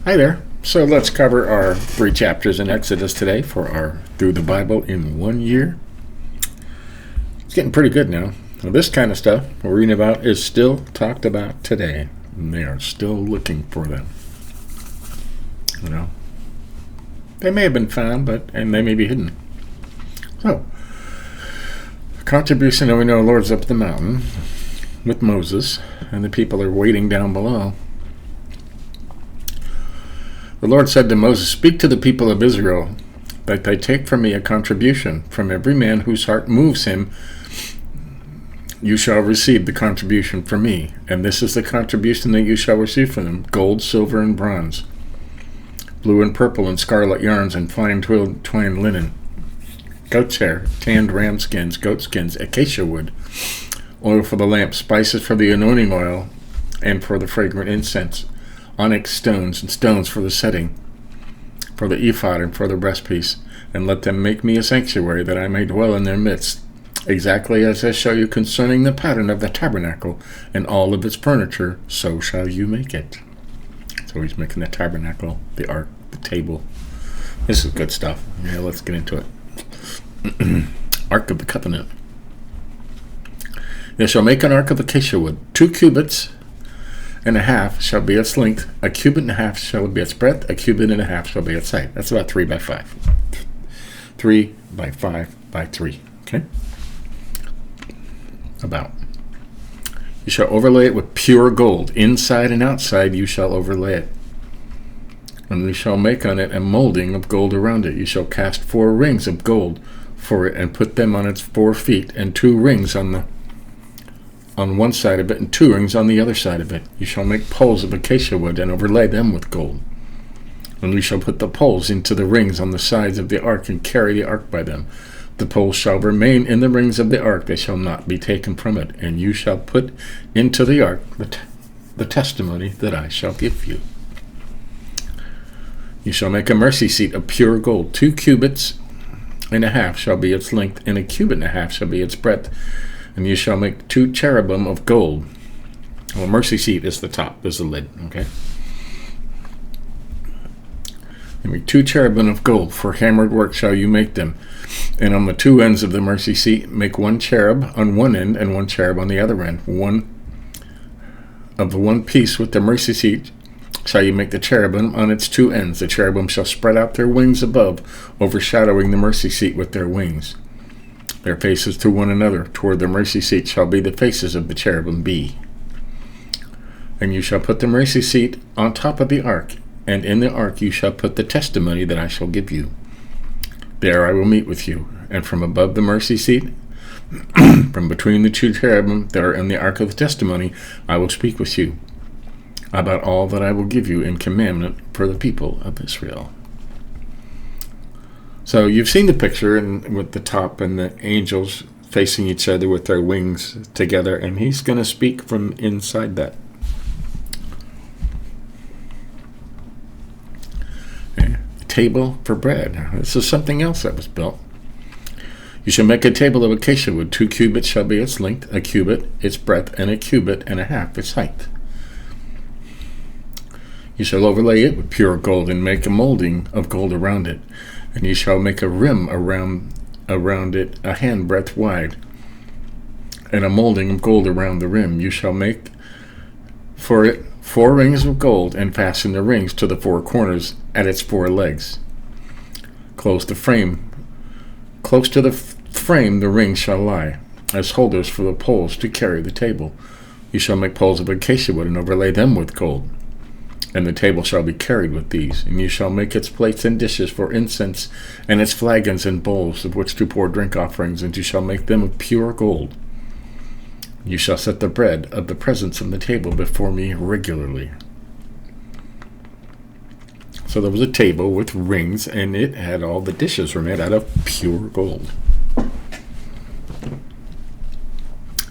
Hi there. So let's cover our 3 chapters in Exodus today for our Through the Bible in 1 Year. It's getting pretty good now. Well, this kind of stuff we're reading about is still talked about today. And they are still looking for them. You know, they may have been found, and they may be hidden. So, contribution that we know the Lord's up the mountain with Moses, and the people are waiting down below. The Lord said to Moses, "Speak to the people of Israel, that they take from me a contribution. From every man whose heart moves him, you shall receive the contribution from me. And this is the contribution that you shall receive from them: gold, silver, and bronze, blue and purple and scarlet yarns, and fine twined linen, goat's hair, tanned ram skins, goat skins, acacia wood, oil for the lamp, spices for the anointing oil, and for the fragrant incense, onyx stones and stones for the setting, for the ephod and for the breastpiece. And let them make me a sanctuary, that I may dwell in their midst, exactly as I show you concerning the pattern of the tabernacle and all of its furniture, so shall you make it." So he's making the tabernacle, the ark, the table. This is good stuff. Yeah, let's get into it. Ark of the Covenant. They shall make an ark of acacia wood. 2.5 cubits shall be its length. 1.5 cubits shall be its breadth. 1.5 cubits shall be its height. That's about 3 by 5. 3 by 5 by 3. Okay? About. You shall overlay it with pure gold. Inside and outside you shall overlay it. And you shall make on it a molding of gold around it. You shall cast 4 rings of gold for it, and put them on its 4 feet, and 2 rings on one side of it, and 2 rings on the other side of it. You shall make poles of acacia wood, and overlay them with gold. And you shall put the poles into the rings on the sides of the ark, and carry the ark by them. The poles shall remain in the rings of the ark, they shall not be taken from it. And you shall put into the ark the testimony that I shall give you. You shall make a mercy seat of pure gold. 2.5 cubits shall be its length, and 1.5 cubits shall be its breadth. And you shall make 2 cherubim of gold. Well, mercy seat is the top, is the lid, okay? You make 2 cherubim of gold. For hammered work shall you make them. And on the 2 ends of the mercy seat, make 1 cherub on one end, and 1 cherub on the other end. One piece with the mercy seat shall you make the cherubim on its 2 ends. The cherubim shall spread out their wings above, overshadowing the mercy seat with their wings. Their faces to one another toward the mercy seat shall be the faces of the cherubim be. And you shall put the mercy seat on top of the ark, and in the ark you shall put the testimony that I shall give you. There I will meet with you, and from above the mercy seat, from between the 2 cherubim that are in the ark of the testimony, I will speak with you about all that I will give you in commandment for the people of Israel. So you've seen the picture with the top and the angels facing each other with their wings together, and he's going to speak from inside that. Table for bread. This is something else that was built. You shall make a table of acacia wood. 2 cubits shall be its length, 1 cubit its breadth, and 1.5 cubits its height. You shall overlay it with pure gold, and make a molding of gold around it. And you shall make a rim around it, a handbreadth wide, and a molding of gold around the rim. You shall make for it 4 rings of gold, and fasten the rings to the 4 corners at its 4 legs. Close to the frame the rings shall lie, as holders for the poles to carry the table. You shall make poles of acacia wood, and overlay them with gold. And the table shall be carried with these. And you shall make its plates and dishes for incense, and its flagons and bowls of which to pour drink offerings, and you shall make them of pure gold. You shall set the bread of the presence on the table before me regularly. So there was a table with rings, and it had all the dishes were made out of pure gold.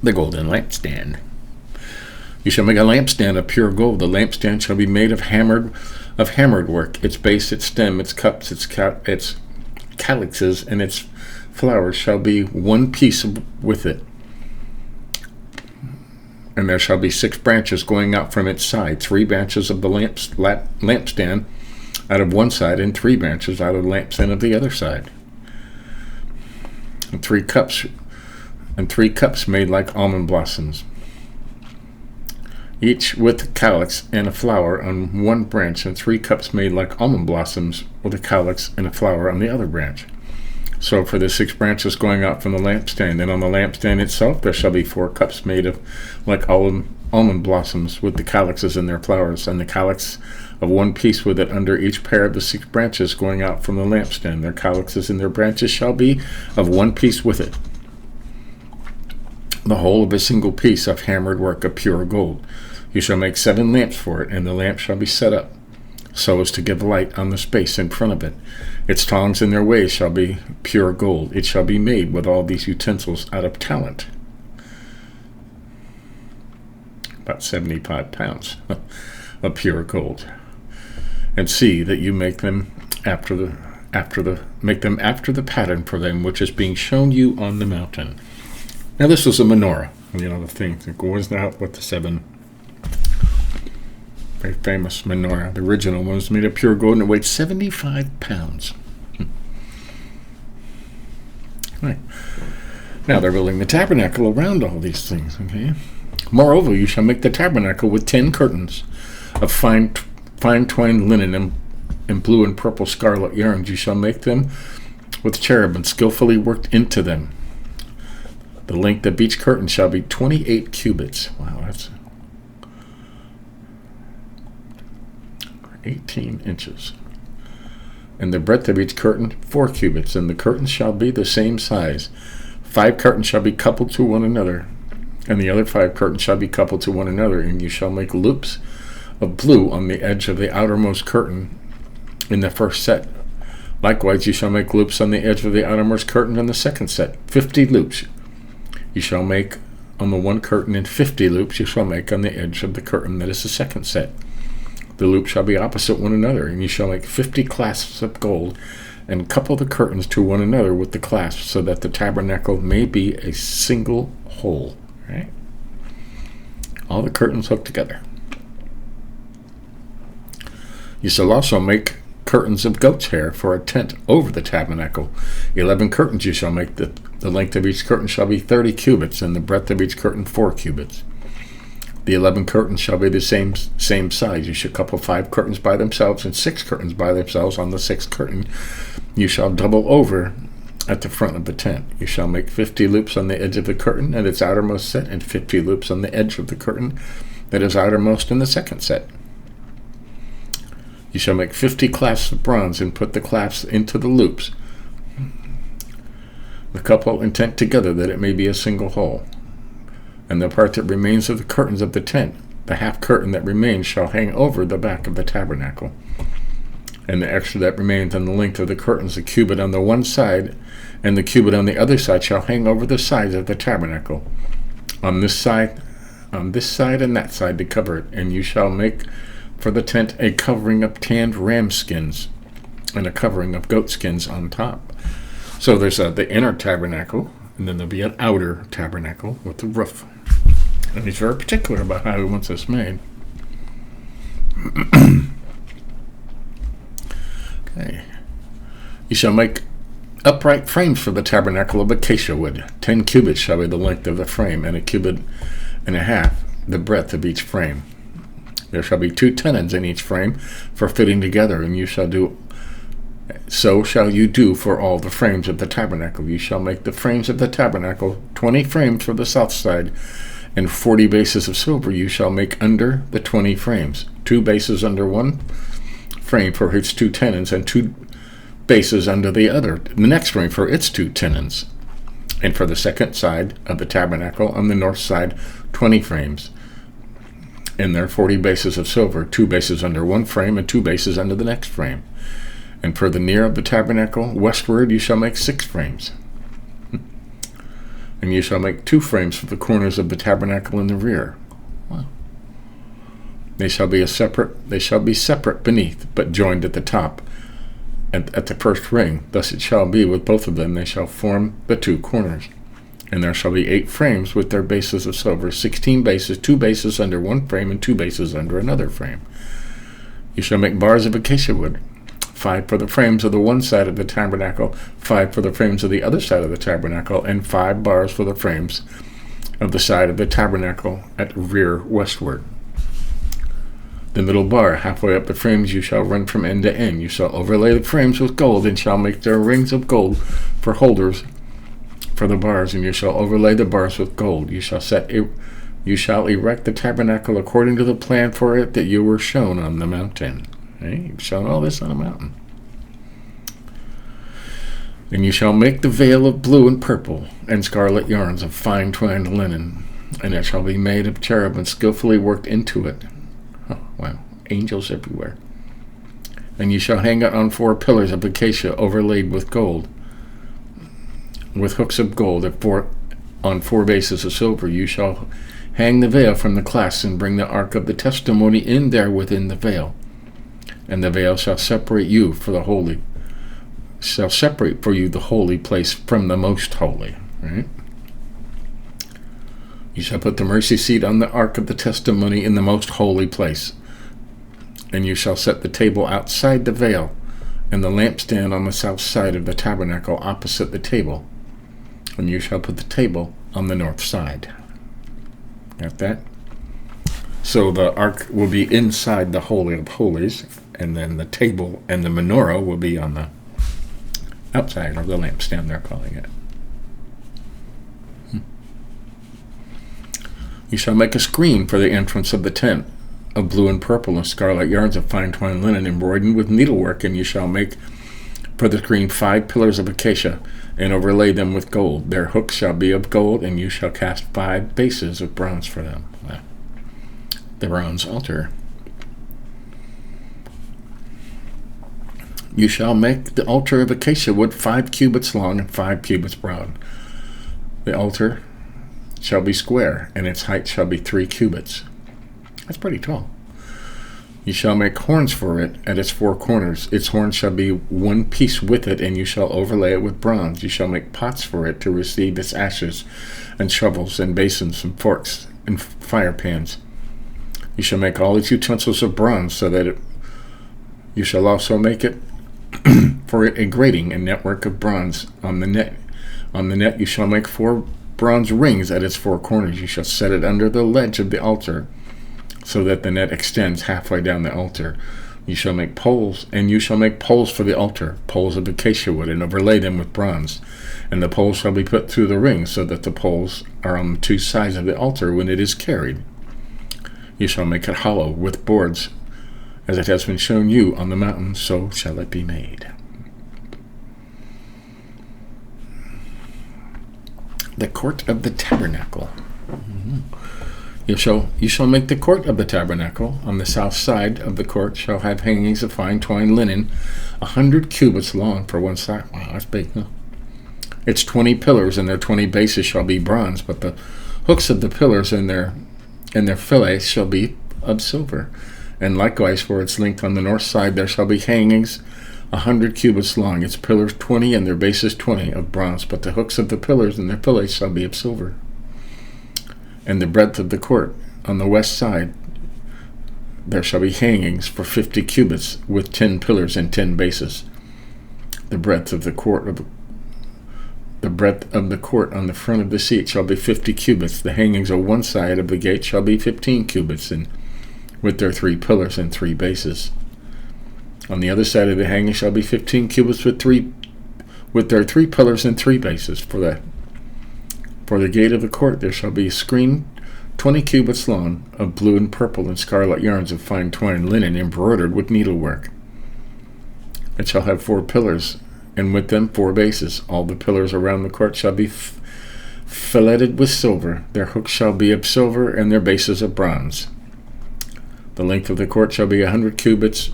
The golden lampstand. You shall make a lampstand of pure gold. The lampstand shall be made of hammered work. Its base, its stem, its cups, its calyxes, and its flowers shall be one piece with it. And there shall be 6 branches going out from its side, 3 branches of the lampstand out of one side, and 3 branches out of the lampstand of the other side. And 3 cups made like almond blossoms, each with calyx and a flower on one branch, and 3 cups made like almond blossoms with a calyx and a flower on the other branch. So for the 6 branches going out from the lampstand, and on the lampstand itself there shall be 4 cups made of like almond blossoms with the calyxes and their flowers, and the calyx of one piece with it under each pair of the 6 branches going out from the lampstand. Their calyxes and their branches shall be of one piece with it, the whole of a single piece of hammered work of pure gold. You shall make 7 lamps for it, and the lamp shall be set up so as to give light on the space in front of it. Its tongs and their ways shall be pure gold. It shall be made with all these utensils out of talent, about 75 pounds of pure gold. And see that you make them after the pattern for them which is being shown you on the mountain. Now this was a menorah, the thing that goes out with the 7. Very famous menorah. The original one was made of pure gold, and it weighed 75 pounds. Right. Now they're building the tabernacle around all these things. Okay. Moreover, you shall make the tabernacle with 10 curtains of fine twined linen and blue and purple scarlet yarns. You shall make them with cherubim skillfully worked into them. The length of each curtain shall be 28 cubits. Wow, that's 18 inches. And the breadth of each curtain 4 cubits, and the curtains shall be the same size. 5 curtains shall be coupled to one another, and the other 5 curtains shall be coupled to one another, and you shall make loops of blue on the edge of the outermost curtain in the first set. Likewise, you shall make loops on the edge of the outermost curtain in the second set. 50 loops you shall make on the one curtain, and 50 loops you shall make on the edge of the curtain that is the second set. The loops shall be opposite one another, and you shall make 50 clasps of gold, and couple the curtains to one another with the clasps, so that the tabernacle may be a single whole. Right? All the curtains hooked together. You shall also make curtains of goat's hair for a tent over the tabernacle. 11 curtains you shall make. The length of each curtain shall be 30 cubits, and the breadth of each curtain 4 cubits. The 11 curtains shall be the same size. You shall couple 5 curtains by themselves and 6 curtains by themselves on the 6th curtain. You shall double over at the front of the tent. You shall make 50 loops on the edge of the curtain and its outermost set, and 50 loops on the edge of the curtain that is outermost in the second set. You shall make 50 clasps of bronze, and put the clasps into the loops, the couple and tent together, that it may be a single whole. And the part that remains of the curtains of the tent, the half curtain that remains, shall hang over the back of the tabernacle. And the extra that remains on the length of the curtains, the cubit on the one side and the cubit on the other side, shall hang over the sides of the tabernacle, on this side and that side, to cover it. And you shall make for the tent a covering of tanned ram skins, and a covering of goat skins on top. So there's the inner tabernacle, and then there'll be an outer tabernacle with the roof. And he's very particular about how he wants this made. Okay. You shall make upright frames for the tabernacle of acacia wood. 10 cubits shall be the length of the frame, and a cubit and a half the breadth of each frame. There shall be 2 tenons in each frame for fitting together, and so shall you do for all the frames of the tabernacle. You shall make the frames of the tabernacle 20 frames for the south side, and 40 bases of silver you shall make under the 20 frames. 2 bases under one frame for its 2 tenons, and 2 bases under the next frame for its 2 tenons. And for the second side of the tabernacle on the north side, 20 frames. And there are 40 bases of silver, 2 bases under one frame and 2 bases under the next frame. And for the near of the tabernacle, westward, you shall make 6 frames. And you shall make 2 frames for the corners of the tabernacle in the rear. Wow. They shall be separate beneath, but joined at the top, at the first ring. Thus it shall be with both of them. They shall form the 2 corners. And there shall be 8 frames with their bases of silver, 16 bases, 2 bases under one frame, and 2 bases under another frame. You shall make bars of acacia wood, 5 for the frames of the one side of the tabernacle, 5 for the frames of the other side of the tabernacle, and 5 bars for the frames of the side of the tabernacle at rear westward. The middle bar, halfway up the frames, you shall run from end to end. You shall overlay the frames with gold, and shall make their rings of gold for holders for the bars, and you shall overlay the bars with gold. You shall erect the tabernacle according to the plan for it that you were shown on the mountain. Okay? You've shown all this on a mountain. And you shall make the veil of blue and purple and scarlet yarns of fine twined linen, and it shall be made of cherubim skillfully worked into it. Oh, wow. Angels everywhere. And you shall hang it on 4 pillars of acacia overlaid with gold, with hooks of gold on 4 bases of silver. You shall hang the veil from the clasps and bring the ark of the testimony in there within the veil. And the veil shall separate you for the holy, shall separate for you the holy place from the most holy. Right? You shall put the mercy seat on the ark of the testimony in the most holy place. And you shall set the table outside the veil, and the lampstand on the south side of the tabernacle opposite the table. And you shall put the table on the north side. Got that? So the ark will be inside the Holy of Holies, and then the table and the menorah will be on the outside of the lampstand, they're calling it. You shall make a screen for the entrance of the tent of blue and purple and scarlet yarns of fine twined linen embroidered with needlework, and you shall make for the screen 5 pillars of acacia, and overlay them with gold. Their hooks shall be of gold, and you shall cast 5 bases of bronze for them. The bronze altar. You shall make the altar of acacia wood 5 cubits long and 5 cubits broad. The altar shall be square, and its height shall be 3 cubits. That's pretty tall. You shall make horns for it at its 4 corners. Its horns shall be one piece with it, and you shall overlay it with bronze. You shall make pots for it to receive its ashes, and shovels, and basins, and forks, and fire pans. You shall make all its utensils of bronze, so that you shall also make it for it a grating and network of bronze on the net. On the net you shall make 4 bronze rings at its 4 corners. You shall set it under the ledge of the altar, so that the net extends halfway down the altar. You shall make poles, and you shall make poles for the altar, poles of acacia wood, and overlay them with bronze. And the poles shall be put through the rings, so that the poles are on the 2 sides of the altar when it is carried. You shall make it hollow with boards, as it has been shown you on the mountain, so shall it be made. The court of the tabernacle. You shall make the court of the tabernacle. On the south side of the court shall have hangings of fine twined linen, 100 cubits long for one side. Wow, that's big, huh? Its 20 pillars and their 20 bases shall be bronze, but the hooks of the pillars and their fillets shall be of silver. And likewise for its length on the north side there shall be hangings 100 cubits long, its pillars 20 and their bases 20 of bronze, but the hooks of the pillars and their fillets shall be of silver. And the breadth of the court on the west side there shall be hangings for 50 cubits with 10 pillars and 10 bases. The breadth of the court on the front of the seat shall be 50 cubits. The hangings on one side of the gate shall be 15 cubits, and with their 3 pillars and 3 bases. On the other side of the hanging shall be 15 cubits with their 3 pillars and 3 bases. For the gate of the court there shall be a screen 20 cubits long of blue and purple and scarlet yarns of fine twined linen embroidered with needlework. It shall have 4 pillars, and with them 4 bases. All the pillars around the court shall be filleted with silver. Their hooks shall be of silver, and their bases of bronze. The length of the court shall be 100 cubits,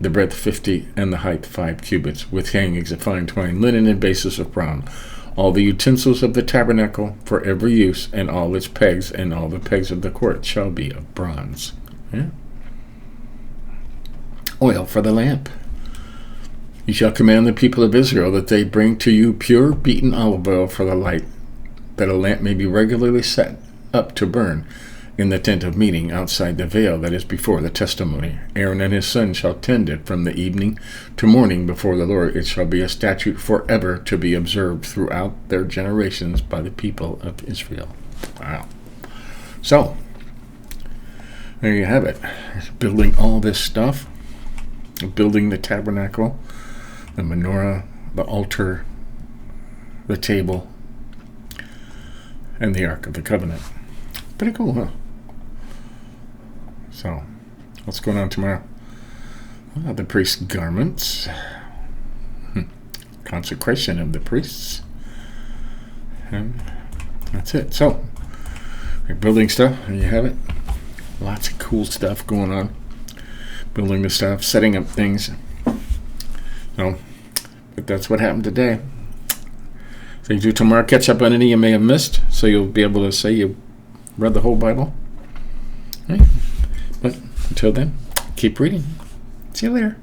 the breadth 50, and the height 5 cubits, with hangings of fine twined linen and bases of bronze. All the utensils of the tabernacle for every use, and all its pegs, and all the pegs of the court shall be of bronze. Yeah. Oil for the lamp. You shall command the people of Israel that they bring to you pure beaten olive oil for the light that a lamp may be regularly set up to burn in the tent of meeting outside the veil that is before the testimony. Aaron and his sons shall tend it from the evening to morning before the Lord. It shall be a statute forever to be observed throughout their generations by the people of Israel. Wow. So, there you have it. Building all this stuff. Building the tabernacle, the menorah, the altar, the table, and the Ark of the Covenant. Pretty cool, huh? So, what's going on tomorrow? The priest's garments. Consecration of the priests. And that's it. So, we're building stuff, and you have it. Lots of cool stuff going on. Building the stuff, setting up things. So, but that's what happened today. So you do tomorrow, catch up on any you may have missed, so you'll be able to say you read the whole Bible. Right? But until then, keep reading. See you later.